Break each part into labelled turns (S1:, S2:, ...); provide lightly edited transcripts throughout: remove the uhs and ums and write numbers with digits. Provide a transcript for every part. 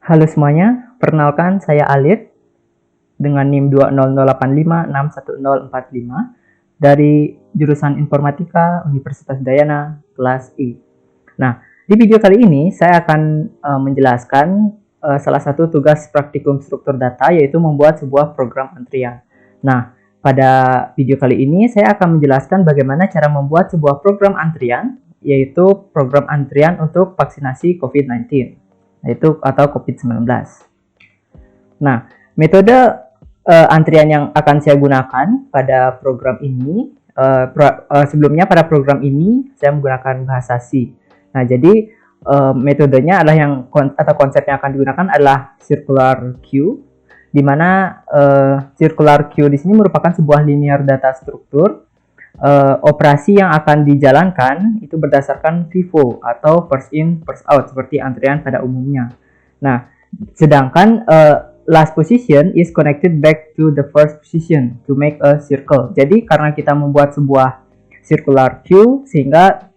S1: Halo semuanya, perkenalkan saya Alit dengan NIM 20085610045 dari jurusan Informatika Universitas Dayana kelas I. Nah, di video kali ini saya akan menjelaskan salah satu tugas praktikum struktur data, yaitu membuat sebuah program antrian. Nah, pada video kali ini saya akan menjelaskan bagaimana cara membuat sebuah program antrian, yaitu program antrian untuk vaksinasi COVID-19. Yaitu atau COVID-19. Nah, metode antrian yang akan saya gunakan pada program ini, sebelumnya pada program ini saya menggunakan bahasa C. Nah, jadi metodenya adalah atau konsep yang akan digunakan adalah circular queue, di mana circular queue di sini merupakan sebuah linear data struktur. Operasi yang akan dijalankan itu berdasarkan FIFO atau first in first out seperti antrian pada umumnya. Nah, sedangkan last position is connected back to the first position to make a circle. Jadi karena kita membuat sebuah circular queue, sehingga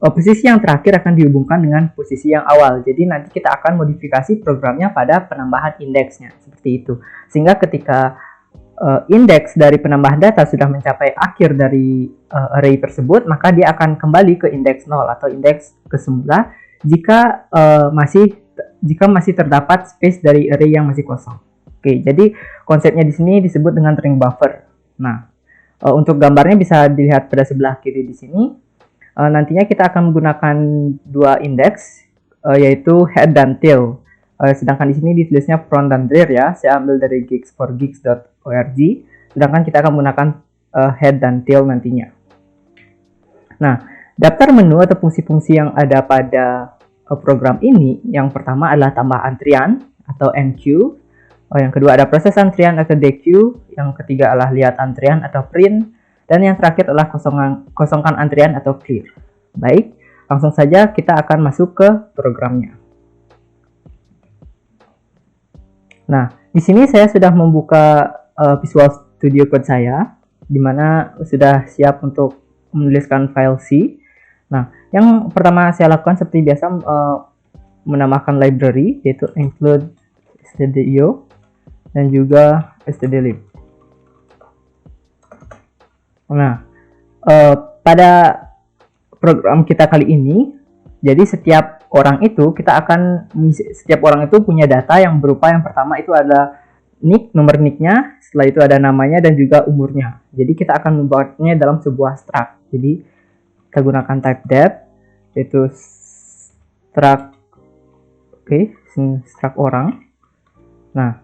S1: posisi yang terakhir akan dihubungkan dengan posisi yang awal. Jadi nanti kita akan modifikasi programnya pada penambahan indeksnya seperti itu. Sehingga ketika indeks dari penambahan data sudah mencapai akhir dari array tersebut, maka dia akan kembali ke indeks 0 atau indeks ke semula jika masih terdapat space dari array yang masih kosong. Oke, jadi konsepnya di sini disebut dengan ring buffer. Nah, untuk gambarnya bisa dilihat pada sebelah kiri di sini. Nantinya kita akan menggunakan dua indeks, yaitu head dan tail. Sedangkan di sini ditulisnya front dan rear ya. Saya ambil dari gigs4gigs.org. Sedangkan kita akan menggunakan head dan tail nantinya. Nah, daftar menu atau fungsi-fungsi yang ada pada program ini, yang pertama adalah tambah antrian atau enqueue. Yang kedua ada proses antrian atau dequeue. Yang ketiga adalah lihat antrian atau print. Dan yang terakhir adalah kosongkan antrian atau clear. Baik, langsung saja kita akan masuk ke programnya. Nah, di sini saya sudah membuka Visual Studio Code saya, di mana sudah siap untuk menuliskan file C. Nah, yang pertama saya lakukan seperti biasa, menambahkan library, yaitu include stdio dan juga stdlib. Nah, pada program kita kali ini, jadi setiap orang itu punya data yang berupa, yang pertama itu ada nick, nomor nicknya, setelah itu ada namanya dan juga umurnya. Jadi kita akan membuatnya dalam sebuah struct. Jadi kita gunakan type def, yaitu struct, struct orang. Nah,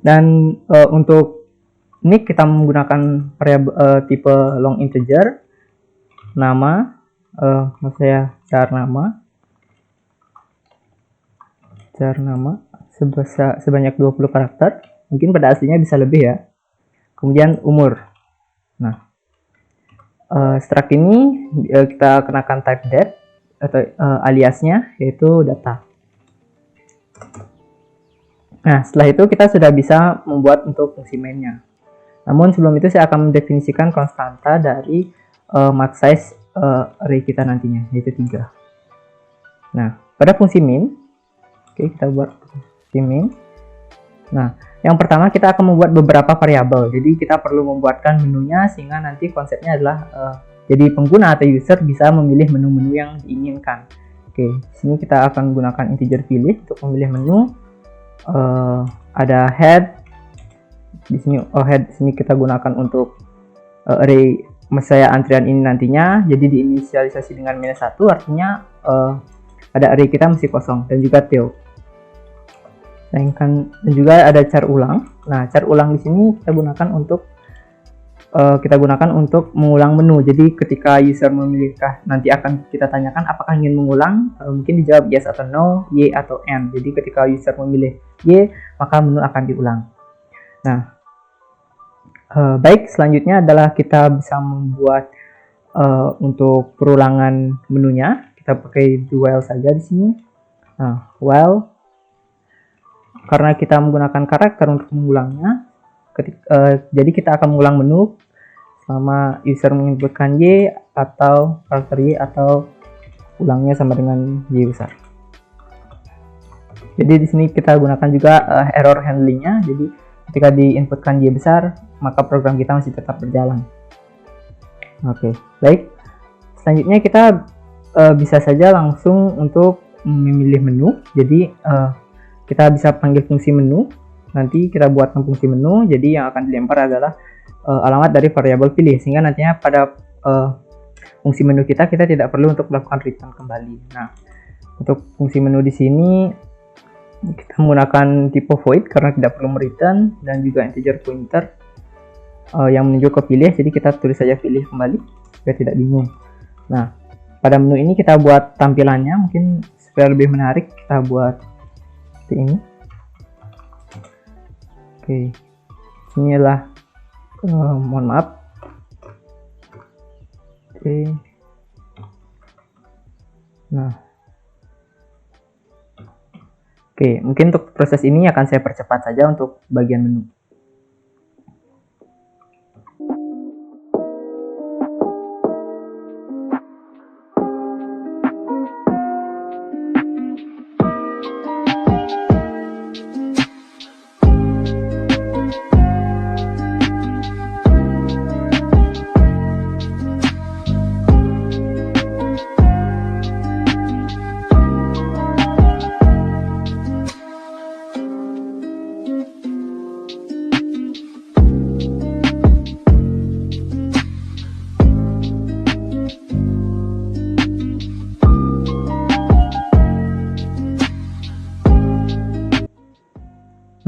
S1: dan untuk nick kita menggunakan variabel tipe long integer, nama, maksud saya char nama sebanyak 20 karakter, mungkin pada aslinya bisa lebih ya. Kemudian umur. Nah, struct ini kita kenakan type def atau aliasnya, yaitu data. Nah, setelah itu kita sudah bisa membuat untuk fungsi mainnya. Namun sebelum itu saya akan mendefinisikan konstanta dari max size array kita nantinya, yaitu 3. Nah, pada fungsi min, kita buat fungsi min. Nah, yang pertama kita akan membuat beberapa variabel. Jadi kita perlu membuatkan menunya, sehingga nanti konsepnya adalah jadi pengguna atau user bisa memilih menu-menu yang diinginkan. Di sini kita akan menggunakan integer pilih untuk memilih menu. Ada head di sini. Head di sini kita gunakan untuk array saya antrian ini nantinya. Jadi diinisialisasi dengan -1, artinya ada array kita masih kosong, dan juga tail. Dan juga ada char ulang. Nah, char ulang di sini kita gunakan untuk mengulang menu. Jadi ketika user memilih, nanti akan kita tanyakan apakah ingin mengulang, mungkin dijawab yes atau no, y atau n. Jadi ketika user memilih y, maka menu akan diulang. Nah, baik, selanjutnya adalah kita bisa membuat untuk perulangan menunya. Kita pakai do while saja di sini. Nah, while, karena kita menggunakan karakter untuk mengulangnya, jadi kita akan mengulang menu selama user menyebutkan y atau karakter y atau ulangnya sama dengan Y besar. Jadi di sini kita gunakan juga error handlingnya. Jadi ketika diinputkan Y besar, maka program kita masih tetap berjalan. Oke, baik. Selanjutnya kita bisa saja langsung untuk memilih menu. Jadi kita bisa panggil fungsi menu. Nanti kita buatkan fungsi menu. Jadi yang akan dilempar adalah alamat dari variabel pilih, sehingga nantinya pada fungsi menu kita tidak perlu untuk melakukan return kembali. Nah, untuk fungsi menu di sini kita menggunakan tipe void karena tidak perlu return, dan juga integer pointer yang menunjuk ke pilih. Jadi kita tulis saja pilih kembali supaya tidak bingung. Nah, pada menu ini kita buat tampilannya mungkin supaya lebih menarik, kita buat seperti ini. Oke, inilah mohon maaf. Oke. Nah, oke, mungkin untuk proses ini akan saya percepat saja untuk bagian menu.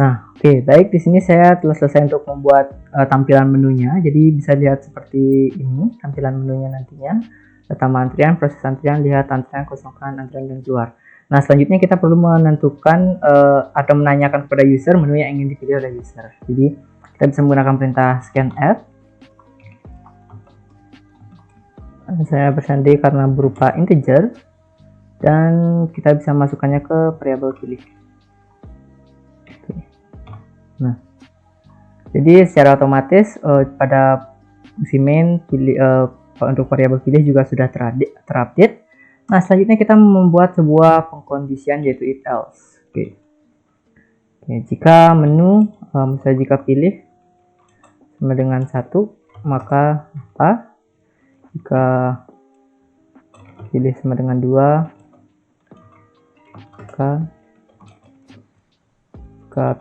S1: Nah, oke, baik, di sini saya telah selesai untuk membuat tampilan menunya. Jadi bisa lihat seperti ini tampilan menunya nantinya. Pertama antrian, proses antrian, lihat antrian, kosongkan antrian dan keluar. Nah, selanjutnya kita perlu menentukan atau menanyakan kepada user menu yang ingin dipilih oleh user. Jadi kita bisa menggunakan perintah scanf. Saya bersandi karena berupa integer, dan kita bisa masukkannya ke variabel pilih. Nah, jadi secara otomatis pada fungsi main pilih untuk variabel pilih juga sudah terupdate. Nah, selanjutnya kita membuat sebuah pengkondisian yaitu if else. Oke, jika menu misalnya jika pilih sama dengan 1, maka apa? Jika pilih sama dengan 2, maka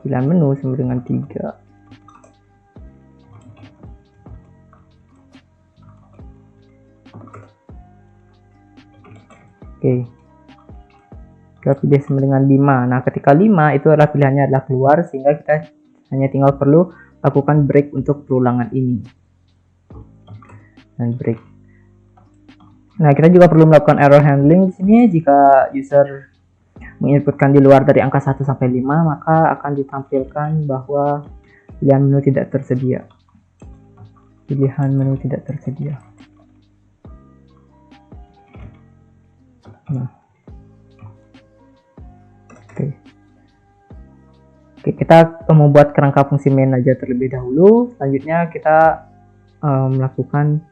S1: pilihan menu sama dengan 3. Oke, kita pilih sama dengan 5. Nah, ketika 5 itu adalah pilihannya adalah keluar, sehingga kita hanya tinggal perlu lakukan break untuk perulangan ini. Dan break. Nah, kita juga perlu melakukan error handling di sini. Jika user menginputkan di luar dari angka 1 sampai 5, maka akan ditampilkan bahwa pilihan menu tidak tersedia. Pilihan menu tidak tersedia. Nah, oke, kita membuat kerangka fungsi main aja terlebih dahulu. Selanjutnya kita melakukan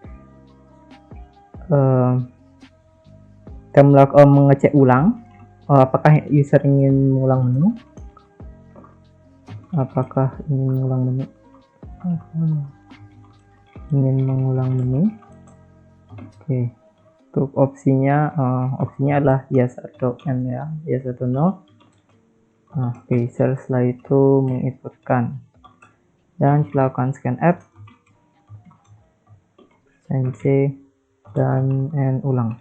S1: mengecek ulang. Apakah user ingin mengulang menu? Ingin mengulang menu. Oke, untuk opsinya adalah yes atau n ya, yes atau no. Oke, setelah itu menginputkan dan silakan scanf, nc dan n ulang.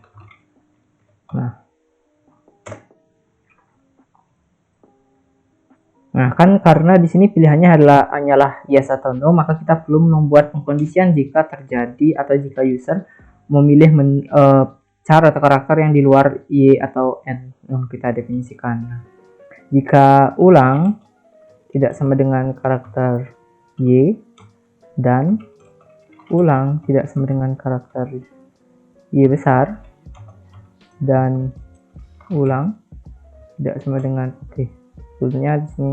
S1: Nah, kan karena di sini pilihannya hanyalah yes atau no, maka kita perlu membuat pengkondisian jika terjadi atau jika user memilih cara atau karakter yang di luar y atau n yang kita definisikan. Nah, jika ulang tidak sama dengan karakter y dan ulang tidak sama dengan karakter y besar dan ulang tidak sama dengan sebetulnya di sini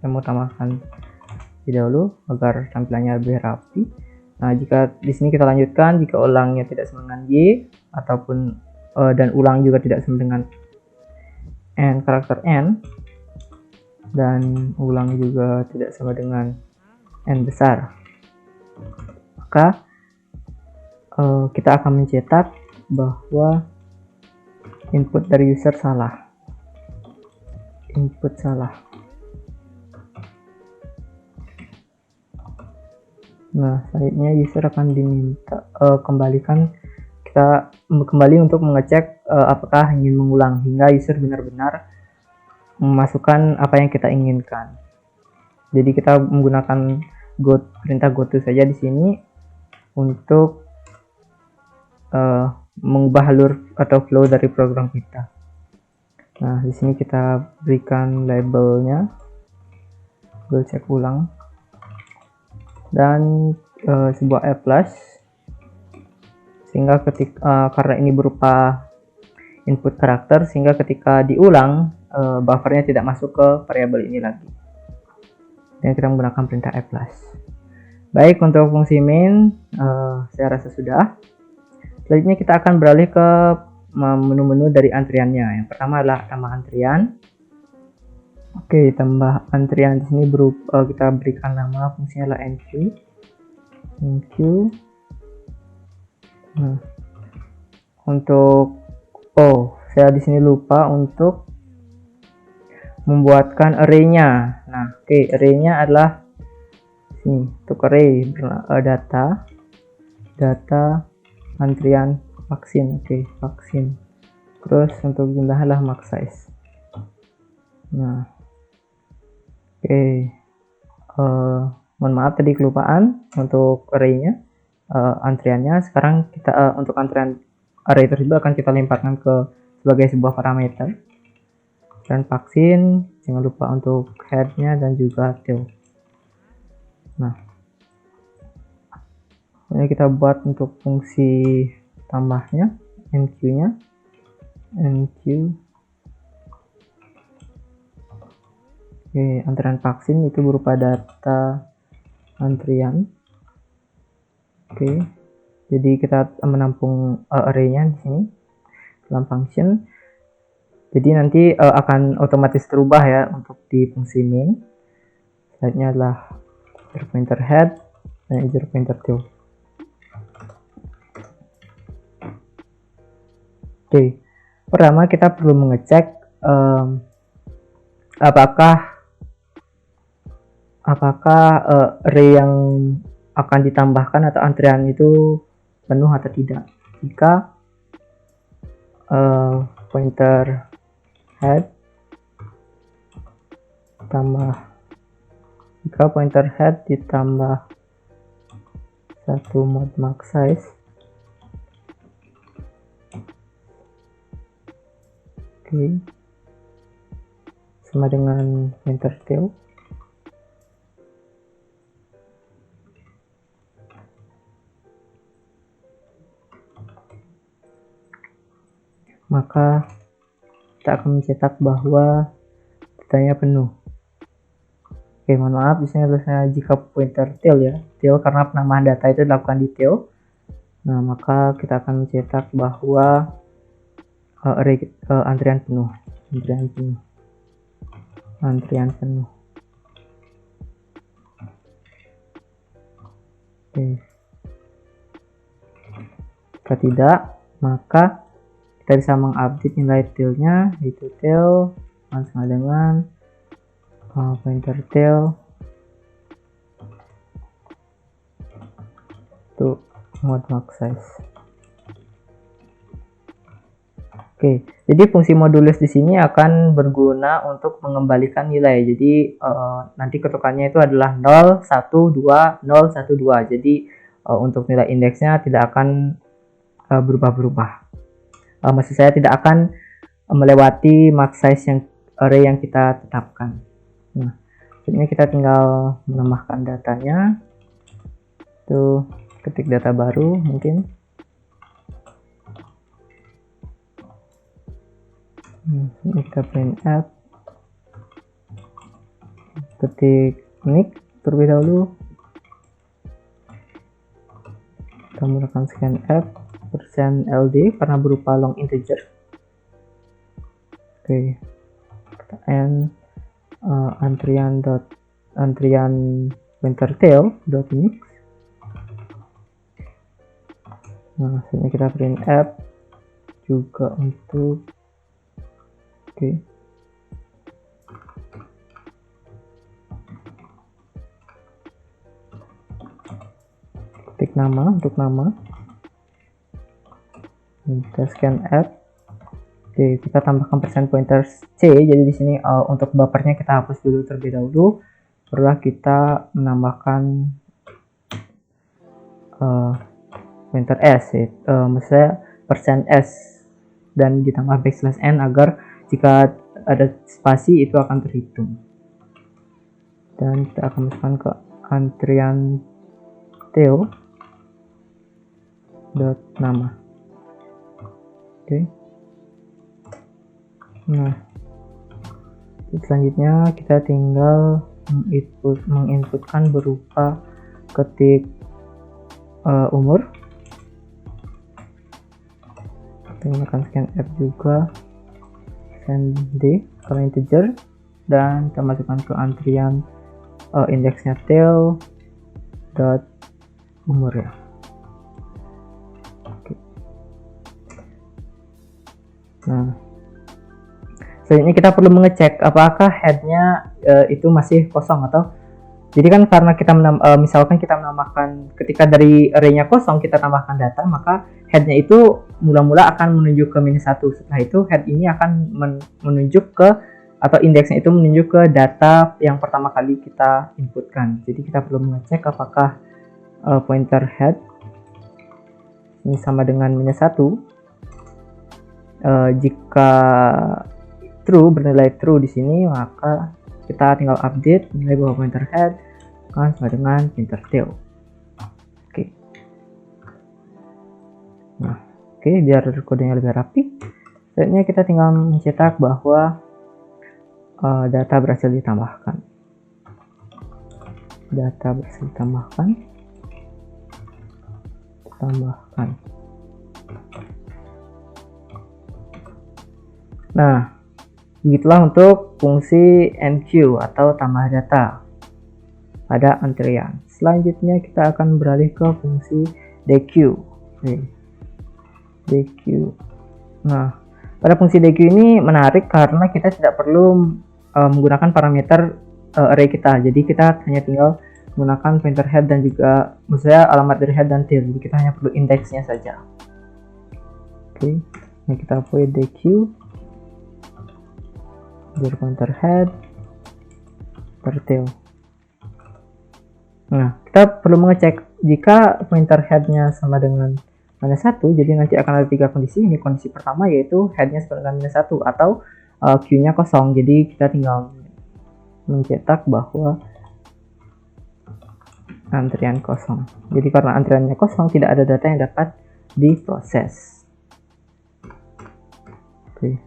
S1: saya mau tambahkan dahulu agar tampilannya lebih rapi. Nah, jika di sini kita lanjutkan, jika ulangnya tidak sama dengan y ataupun dan ulang juga tidak sama dengan n karakter n, dan ulang juga tidak sama dengan n besar, maka kita akan mencetak bahwa input dari user salah. Input salah. Nah, selanjutnya user akan diminta kita kembali untuk mengecek apakah ingin mengulang, hingga user benar-benar memasukkan apa yang kita inginkan. Jadi kita menggunakan perintah goto saja di sini untuk mengubah alur atau flow dari program kita. Nah, di sini kita berikan labelnya, label cek ulang, dan sebuah f plus, sehingga karena ini berupa input karakter, sehingga ketika diulang buffernya tidak masuk ke variabel ini lagi, dan kita menggunakan perintah f plus. Baik, untuk fungsi main saya rasa sudah. Selanjutnya kita akan beralih ke menu-menu dari antriannya. Yang pertama adalah tambah antrian. Oke, tambah antrian di sini kita berikan nama, fungsinya adalah enq. Nah, untuk saya di sini lupa untuk membuatkan array-nya. Nah, array-nya adalah sini, untuk array data antrian vaksin. Vaksin. Terus untuk jumlah adalah max size. Nah, mohon maaf tadi kelupaan untuk array-nya, antriannya. Sekarang kita untuk antrian array tersebut akan kita limpahkan ke sebagai sebuah parameter. Dan vaksin, jangan lupa untuk head-nya dan juga tail. Nah, ini kita buat untuk fungsi tambahnya, enq-nya, enq. Antrian vaksin itu berupa data antrian. Jadi kita menampung array-nya di sini dalam function. Jadi nanti akan otomatis terubah ya untuk di fungsi main. Selanjutnya adalah user pointer head dan user pointer tail. Pertama kita perlu mengecek apakah array yang akan ditambahkan atau antrian itu penuh atau tidak. Jika pointer head ditambah 1 mod max size, sama dengan pointer tail, maka kita akan mencetak bahwa datanya penuh. Mohon maaf, di sini tulisannya jika pointer tail ya, tail karena penambahan data itu dilakukan di tail. Nah, maka kita akan mencetak bahwa antrian penuh. Jika tidak, maka kita bisa mengupdate nilai tail-nya, yaitu tail sama dengan pointer tail to mod max size. Jadi fungsi modulus di sini akan berguna untuk mengembalikan nilai. Jadi nanti ketukannya itu adalah 0, 1, 2, 0, 1, 2. Jadi untuk nilai indeksnya tidak akan berubah-berubah. Maksud saya tidak akan melewati max size array yang kita tetapkan. Nah, ini kita tinggal menambahkan datanya. Itu ketik data baru mungkin. Ini kita printf, ketik nick terlebih dahulu, kita menggunakan scanf, %ld karena berupa long integer. Oke, and antrian pointer tail dot mix. Nah, selanjutnya kita printf juga untuk ketik nama untuk nama. Kita scanf. Oke, kita tambahkan %pointer c. Jadi di sini untuk buffernya kita hapus dulu terlebih dahulu. Setelah kita menambahkan pointer s, maksudnya %s dan ditambah \n agar jika ada spasi itu akan terhitung. Dan kita akan masukkan ke antrian tail dot nama. Oke. Nah, selanjutnya kita tinggal menginputkan berupa ketik umur. Menggunakan scanf juga, send kalau integer, dan kita masukkan ke antrian indeksnya tail dot umur ya. Oke. Nah, selanjutnya kita perlu mengecek apakah headnya itu masih kosong atau, jadi kan karena kita misalkan kita menambahkan ketika dari arraynya kosong kita tambahkan data, maka headnya itu mula-mula akan menuju ke -1. Setelah itu head ini akan menunjuk ke, atau indeksnya itu menunjuk ke data yang pertama kali kita inputkan. Jadi kita perlu mengecek apakah pointer head ini sama dengan -1. Jika true, bernilai true di sini, maka kita tinggal update nilai bahwa pointer head akan sama dengan pointer tail. Oke. Nah, oke, biar kodenya lebih rapi, selanjutnya kita tinggal mencetak bahwa data berhasil ditambahkan. Data berhasil ditambahkan. Nah, begitulah untuk fungsi enqueue atau tambah data pada antrian. Selanjutnya kita akan beralih ke fungsi dequeue. Dequeue. Nah, pada fungsi dequeue ini menarik karena kita tidak perlu menggunakan parameter array kita. Jadi kita hanya tinggal menggunakan pointer head dan juga maksudnya alamat dari head dan tail. Jadi kita hanya perlu indeksnya saja. Oke, ini kita void dequeue dari pointer head per tail. Nah, kita perlu mengecek jika pointer headnya sama dengan -1, jadi nanti akan ada 3 kondisi. Ini kondisi pertama yaitu headnya sama dengan -1 atau queue-nya kosong. Jadi kita tinggal mencetak bahwa antrian kosong. Jadi karena antriannya kosong, tidak ada data yang dapat diproses. Oke.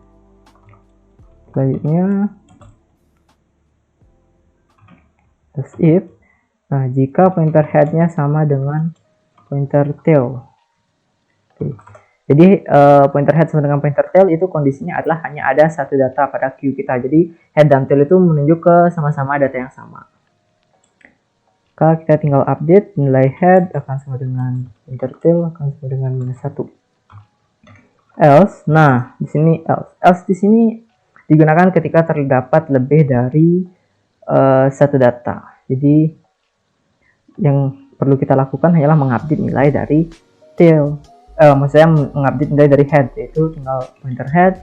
S1: Selanjutnya else if. Nah, jika pointer headnya sama dengan pointer tail. Oke. Jadi pointer head sama dengan pointer tail itu kondisinya adalah hanya ada satu data pada queue kita. Jadi head dan tail itu menunjuk ke sama-sama data yang sama. Maka kita tinggal update nilai head akan sama dengan pointer tail akan sama dengan -1. Else, nah di sini else di sini digunakan ketika terdapat lebih dari satu data. Jadi yang perlu kita lakukan hanyalah mengupdate nilai dari tail. Maksudnya mengupdate nilai dari head, yaitu tinggal pointer head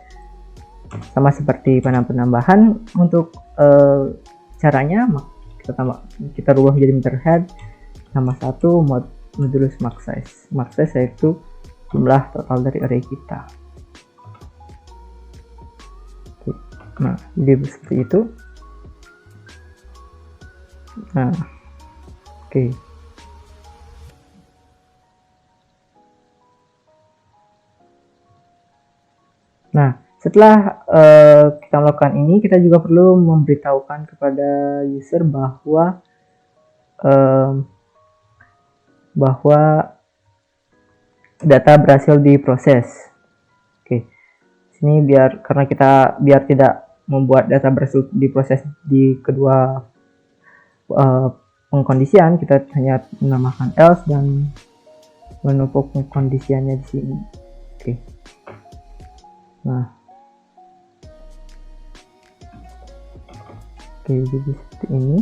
S1: sama seperti penambahan. Untuk caranya kita rubah menjadi pointer head nama 1 modulus max size. Max size yaitu jumlah total dari array kita. Oke. Nah, jadi seperti itu. Nah, oke. Nah, setelah kita melakukan ini, kita juga perlu memberitahukan kepada user bahwa data berhasil diproses. Oke, sini karena kita tidak membuat data berhasil diproses di kedua pengkondisian, kita hanya menambahkan else dan menumpuk pengkondisiannya di sini. Oke. Nah, oke, jadi seperti ini.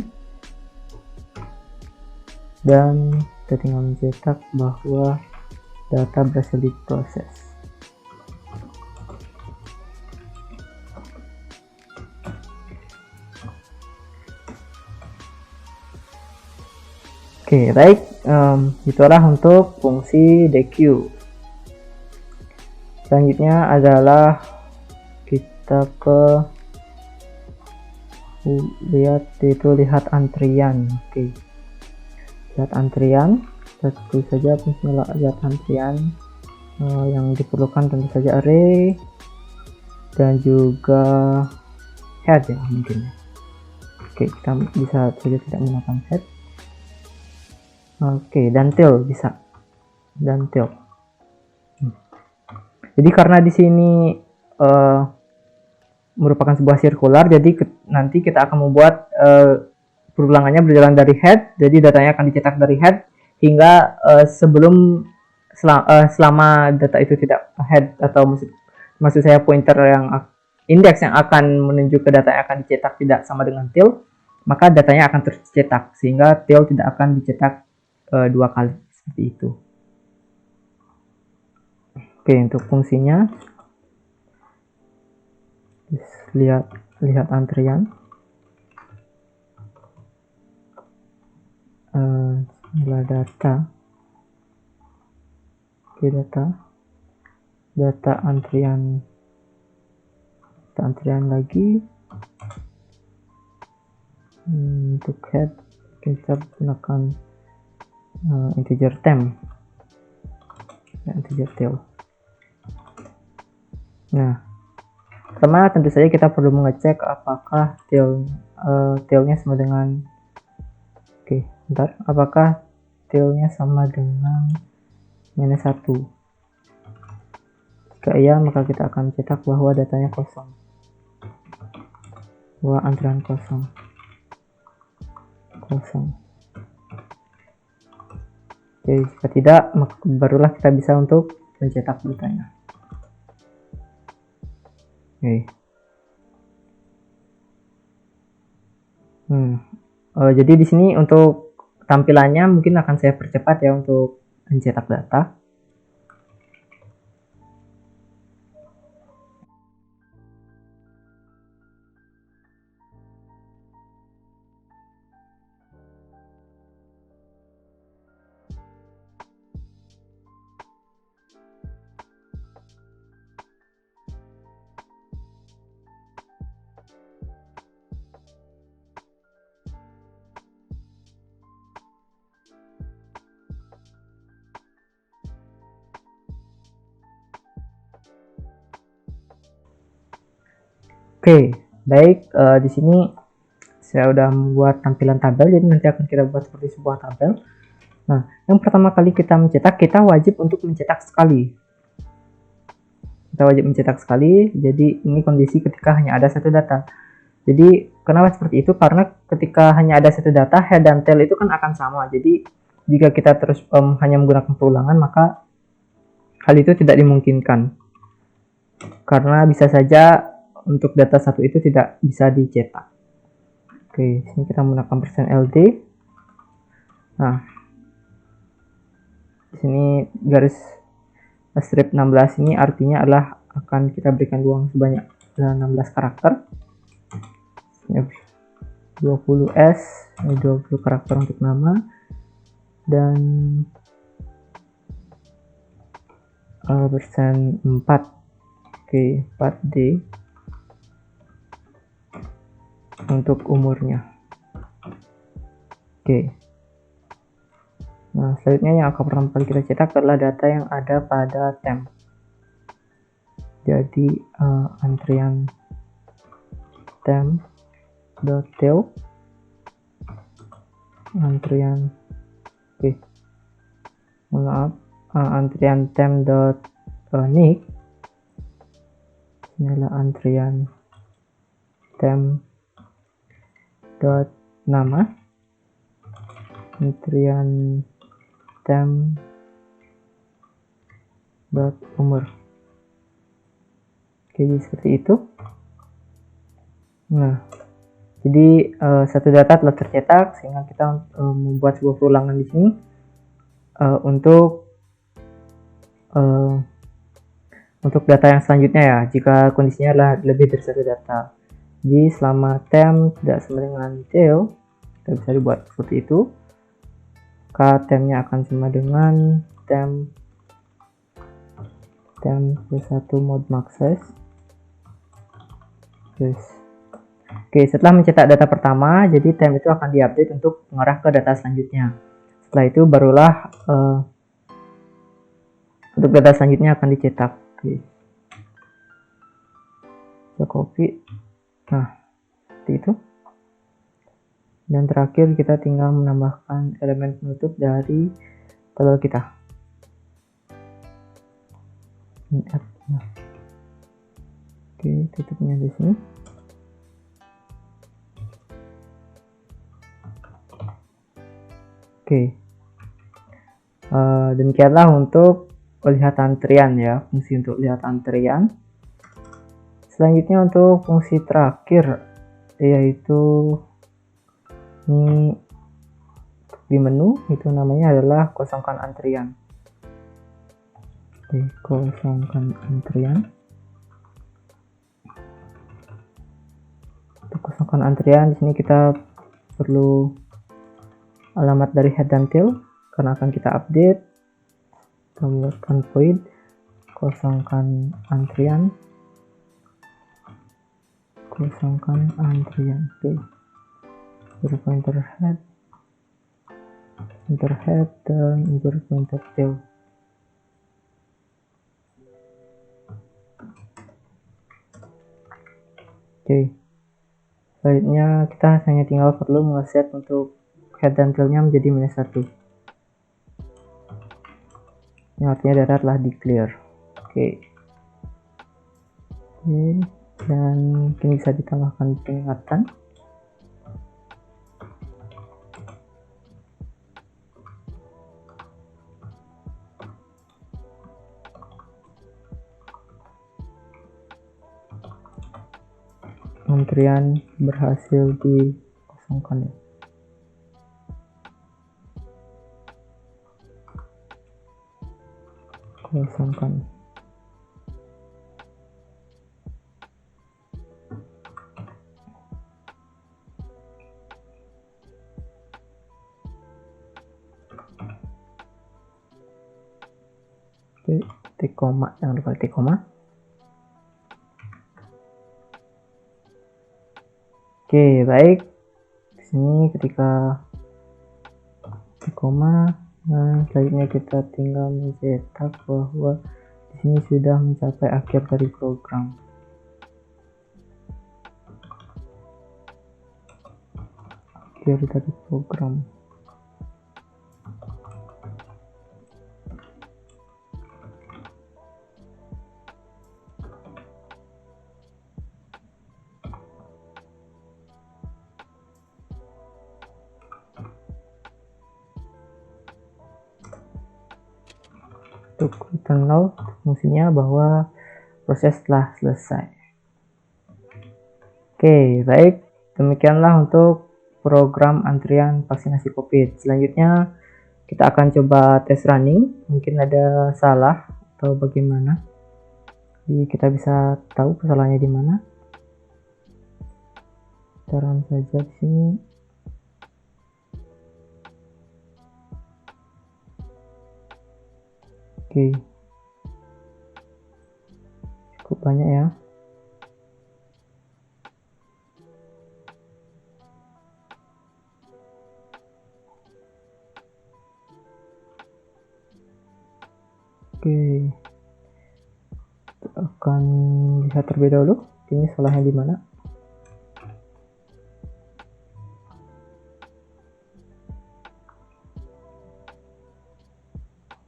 S1: Dan kita tinggal mencetak bahwa data berhasil diproses. Oke, baik. Itulah untuk fungsi dequeue. Selanjutnya adalah kita ke lihat antrian. Oke, lihat antrian. Tentu saja fungsi lihat antrian yang diperlukan tentu saja array dan juga head ya mungkin. Oke, kita bisa saja tidak menggunakan head. Oke, dan tail bisa, dan tail. Jadi karena di sini merupakan sebuah circular, jadi nanti kita akan membuat perulangannya berjalan dari head, jadi datanya akan dicetak dari head hingga selama data itu tidak head, atau maksud saya pointer yang indeks yang akan menuju ke data yang akan dicetak tidak sama dengan tail, maka datanya akan tercetak sehingga tail tidak akan dicetak dua kali seperti itu. Oke, untuk fungsinya lihat antrian. Inilah data. Oke, data antrian lagi. Untuk head kita gunakan integer temp dan integer tail. Nah, pertama tentu saja kita perlu mengecek apakah tailnya sama dengan apakah tailnya sama dengan -1. Jika iya, maka kita akan cetak bahwa datanya kosong, bahwa antrian kosong. Oke, jika tidak, maka barulah kita bisa untuk mencetak datanya. Oke. Jadi di sini untuk tampilannya mungkin akan saya percepat ya untuk mencetak data. Oke, baik. Di sini saya udah membuat tampilan tabel, jadi nanti akan kita buat seperti sebuah tabel. Nah, yang pertama kali kita mencetak, kita wajib untuk mencetak sekali. Jadi ini kondisi ketika hanya ada satu data. Jadi kenapa seperti itu? Karena ketika hanya ada satu data, head dan tail itu kan akan sama. Jadi jika kita terus hanya menggunakan perulangan, maka hal itu tidak dimungkinkan. Karena bisa saja untuk data satu itu tidak bisa dicetak. Oke, sini kita menggunakan %LD. Nah, di sini garis strip 16 ini artinya adalah akan kita berikan ruang sebanyak 16 karakter. 20S, 20 karakter untuk nama, dan persen 4. Oke, 4D untuk umurnya. Oke. Nah, selanjutnya yang akan pertama kali kita cetak adalah data yang ada pada temp. Jadi antrian temp.tail antrian antrian temp.nick. Inilah antrian temp.nama, antrian temp.umur. Oke, seperti itu. Nah, jadi satu data telah tercetak, sehingga kita membuat sebuah perulangan di sini untuk data yang selanjutnya ya, jika kondisinya adalah lebih dari satu data. Jadi selama temp tidak sama dengan tail, kita bisa dibuat seperti itu. Tempnya akan sama dengan temp +1 mode max size. Oke, setelah mencetak data pertama, jadi temp itu akan diupdate untuk mengarah ke data selanjutnya. Setelah itu barulah untuk data selanjutnya akan dicetak. Oke, kita copy. Nah, seperti itu. Dan terakhir kita tinggal menambahkan elemen penutup dari tabel kita. Nah. Oke, tutupnya di sini. Oke, demikianlah untuk lihat antrian ya, fungsi untuk lihat antrian. Selanjutnya untuk fungsi terakhir, yaitu ini di menu, itu namanya adalah kosongkan antrian. Oke, kosongkan antrian. Untuk kosongkan antrian, di sini kita perlu alamat dari head dan tail, karena akan kita update. Tambahkan void kosongkan antrian. Kosongkan antrian. Oke, pointer head, dan pointer tail. Oke, selanjutnya kita hanya tinggal perlu ngeset untuk head dan tailnya menjadi -1. Ini artinya data telah declare. Oke, dan mungkin bisa ditambahkan peringatan. Antrian berhasil dikosongkan. Kosongkan. Oke, titik koma, jangan lupa titik koma. Oke, baik. Di sini ketika titik koma, nah selanjutnya kita tinggal mencetak bahwa di sini sudah mencapai akhir dari program. Akhir dari program. Untuk return null, fungsinya bahwa proses telah selesai. Oke, baik. Demikianlah untuk program antrian vaksinasi COVID. Selanjutnya kita akan coba tes running. Mungkin ada salah atau bagaimana. Jadi kita bisa tahu kesalahannya di mana. Kita run saja di sini. Oke, cukup banyak ya. Oke, kita akan lihat terlebih dahulu ini salahnya di mana.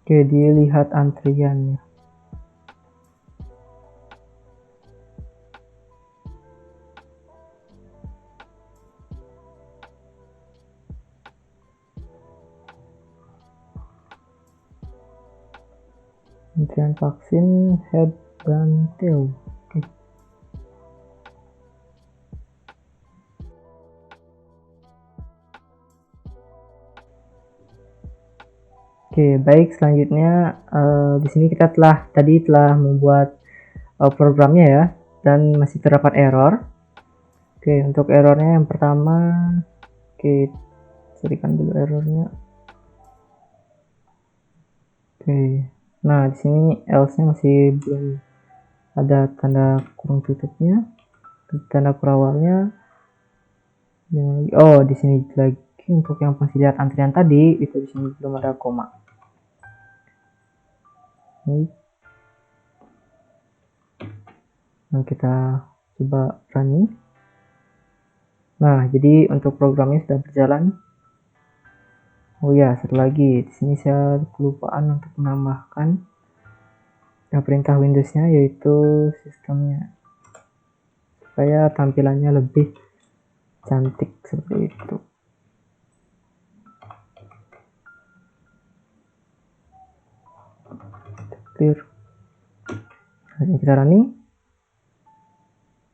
S1: Oke, dilihat antriannya. Antrian vaksin head dan tail. Oke. Oke, baik, selanjutnya di sini kita telah membuat programnya ya, dan masih terdapat error. Oke, untuk errornya yang pertama, oke, carikan dulu errornya. Oke, nah di sini else-nya masih belum ada tanda kurung tutupnya, tanda kurawalnya. Oh, di sini lagi untuk yang pas lihat antrian tadi itu di sini belum ada koma. Nah, kita coba running. Nah, jadi untuk programnya sudah berjalan. Oh ya, satu lagi, di sini saya kelupaan untuk menambahkan perintah Windows-nya, yaitu sistemnya, supaya tampilannya lebih cantik seperti itu. Clear. Nah, kita running.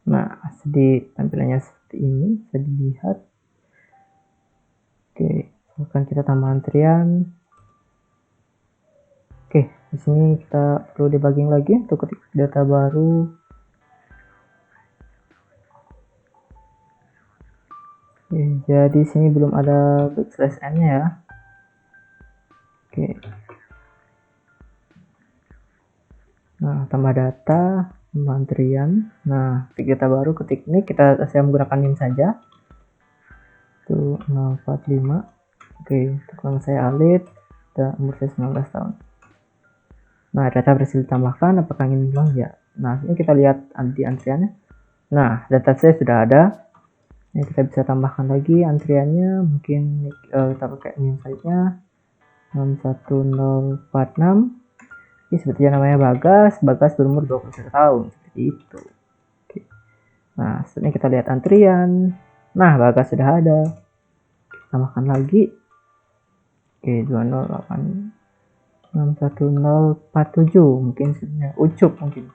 S1: Nah, di tampilannya seperti ini bisa dilihat. Oke, akan kita tambah antrian. Oke, di sini kita perlu debugging lagi untuk ketik data baru. Oke, jadi sini belum ada backslash n-nya ya. Oke. Nah, tambah data, tambah antrian. Nah, ketik data baru, ketik ini saya menggunakan NIM saja. Itu 045. Oke, untuk nama saya Alit, dan umur saya 19 tahun. Nah, data berhasil ditambahkan, apakah ingin ulang ya? Nah, ini kita lihat di antriannya. Nah, data saya sudah ada. Ini kita bisa tambahkan lagi antriannya, mungkin kita pakai NIM site-nya 61046. Ini sepertinya namanya Bagas berumur 21 tahun, seperti itu. Oke. Nah, selanjutnya kita lihat antrian. Nah, Bagas sudah ada. Tambahkan lagi. Oke, 2086147, mungkin sebenarnya Ucup mungkin.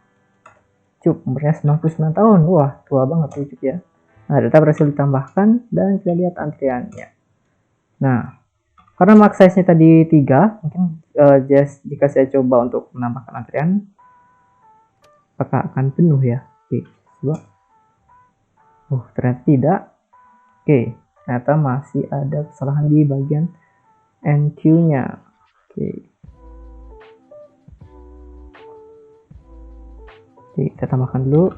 S1: Ucup umurnya 99 tahun. Wah, tua banget Ucup ya. Nah, data berhasil ditambahkan dan kita lihat antriannya. Nah, karena max size-nya tadi 3, mungkin jika saya coba untuk menambahkan antrian, apakah akan penuh ya? Oke, coba. Oh, ternyata tidak. Oke, ternyata masih ada kesalahan di bagian NQ-nya. Oke. Oke, kita tambahkan dulu.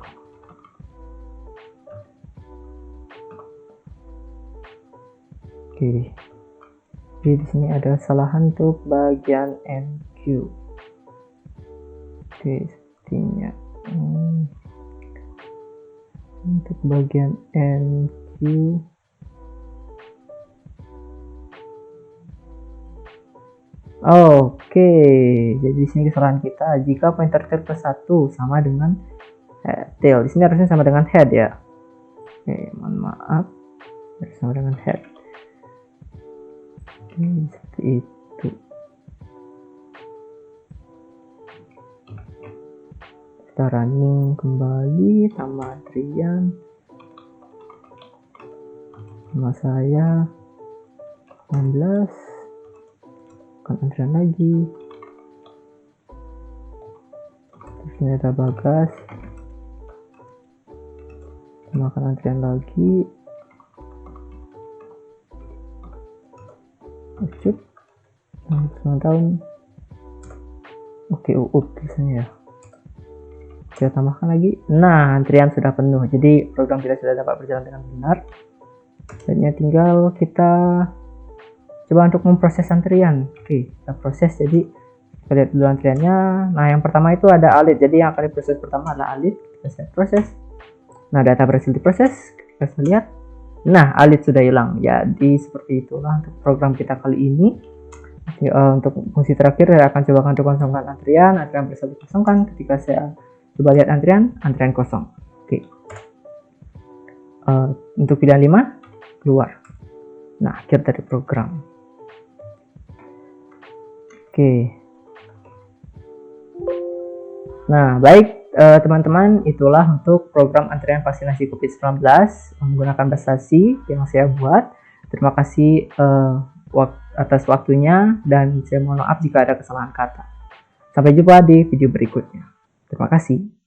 S1: Oke. Jadi di sini ada kesalahan untuk bagian NQ. Oke, sepertinya untuk bagian NQ. Oke, jadi di sini kesalahan kita jika pointer tail plus 1 sama dengan tail. Di sini harusnya sama dengan head ya. Oke, mohon maaf, harus sama dengan head. Oke, seperti itu. Kita running kembali, tambah antrian. Nama saya 16. Bukan antrian lagi. Terus ini ada Bagas. Tambahkan antrian lagi. Ucup 9 tahun. Oke, uup tulisannya ya. Kita tambahkan lagi. Nah, antrian sudah penuh, jadi program kita sudah dapat berjalan dengan benar. Selanjutnya tinggal kita coba untuk memproses antrian. Oke, kita proses. Jadi kita lihat dulu antriannya. Nah, yang pertama itu ada Alit, jadi yang akan diproses pertama adalah Alit. Kita proses. Nah, data berhasil diproses, kita lihat. Nah, Alit sudah hilang. Jadi seperti itulah untuk program kita kali ini. Oke, untuk fungsi terakhir saya akan coba untuk kosongkan antrian bisa dikosongkan. Ketika saya coba lihat antrian kosong. Oke. Untuk pilihan 5 keluar. Nah, akhir dari program. Oke. Nah, baik teman-teman, itulah untuk program antrian vaksinasi COVID-19 menggunakan bahasa C yang saya buat. Terima kasih atas waktunya dan saya mohon maaf jika ada kesalahan kata. Sampai jumpa di video berikutnya. Terima kasih.